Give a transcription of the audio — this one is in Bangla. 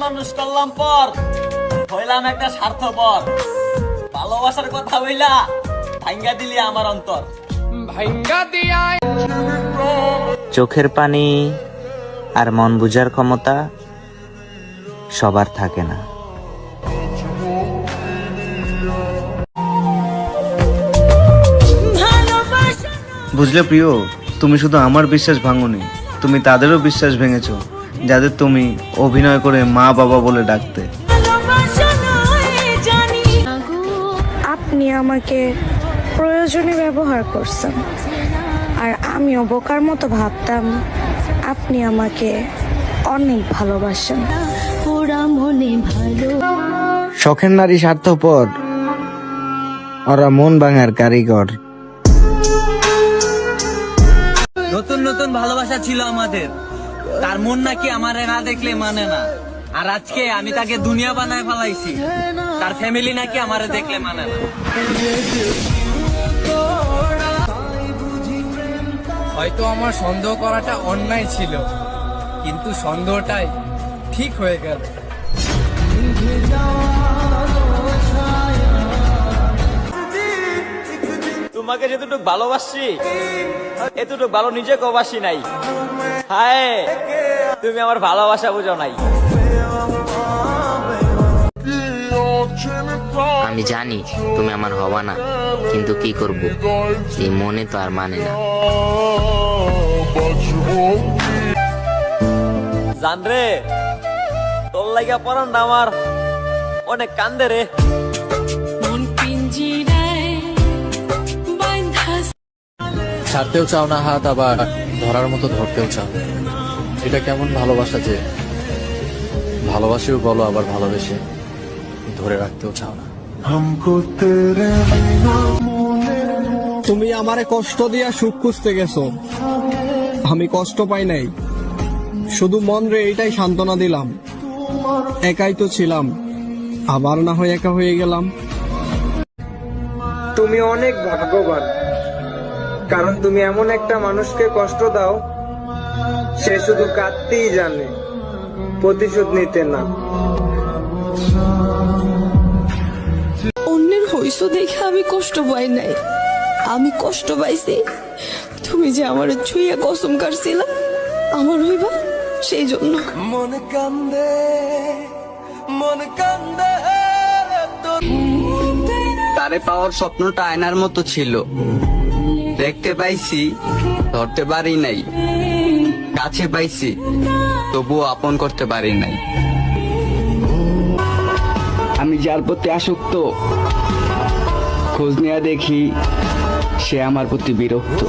মানুষ করলাম পর হইলাম একটা স্বার্থপর। ভালোবাসার কথা হইলা ভাঙ্গা দিলি আমার অন্তর। চোখের পানি আর মন বুঝার ক্ষমতা সবার থাকে না। বুঝলে প্রিয়, তুমি শুধু আমার বিশ্বাস ভাঙোনি, তুমি তাদেরও বিশ্বাস ভেঙেছো যাদের তুমি অভিনয় করে মা বাবা বলে ডাকতে। আপনি আমাকে প্রয়োজনে ব্যবহার করছেন, আর আমিও বোকার মতো ভাবতাম আপনি আমাকে অনেক ভালোবাসেন। শখের নারী স্বার্থপর, ওরা মন ভাঙার কারিগর। নতুন নতুন ভালোবাসা ছিল আমাদের, তার মন নাকি আমারে না দেখলে মানে না। আর আজকে আমি তাকে দুনিয়া বানায় ফেলাইছি, তার ফ্যামিলি নাকি আমারে দেখলে মানে না। হয়তো আমার সন্দেহ করাটা অন্যায় ছিল, কিন্তু সন্দেহটাই ঠিক হয়ে গেল। তোমাকে যেটুকু ভালোবাসি এতটুকু ভালো নিজেকে বাসি নাই। হায়, তুমি আমার ভালোবাসা বুঝো নাই। আমি জানি তুমি আমার হবা না, কিন্তু কি করব, এই মনে তো আর মানে না। জান রে, তোর লাগিয়া পরানটা আমার অনেক কান্দে রে। ছাড়তেও চাও না হাত, আবার ধরার মতো ধরতেও চাও। এটা কেমন ভালোবাসা যে ভালোবাসেও বলো, আবার ভালোবেসে ধরে রাখতেও চাও না। তুমি আমারে কষ্ট দিয়া সুখ খুঁজতে গেছো, আমি কষ্ট পাই নাই, শুধু মন রে এইটাই সান্ত্বনা দিলাম। একাই তো ছিলাম, আবার না হয় একা হয়ে গেলাম। তুমি অনেক ভাগ্যবান, কারণ তুমি এমন একটা মানুষকে কষ্ট দাও, সে শুধু কাঁদতেই জানে, প্রতিশোধ নিতে না। অন্যের হইছো দেখে আমি কষ্ট পাই নাই, আমি কষ্ট পাইছি তুমি যে আমার ছুঁয়ে কসম কাটছিলা আমার হইবা, সেই জন্য। তারে পাওয়ার স্বপ্নটা আয়নার মতো ছিল, দেখতে পাইছি ধরতে পারি নাই, কাছে পাইছি তবুও আপন করতে পারি নাই। আমি যার প্রতি আসক্ত, খোঁজ নেয়া দেখি সে আমার প্রতি বিরক্ত।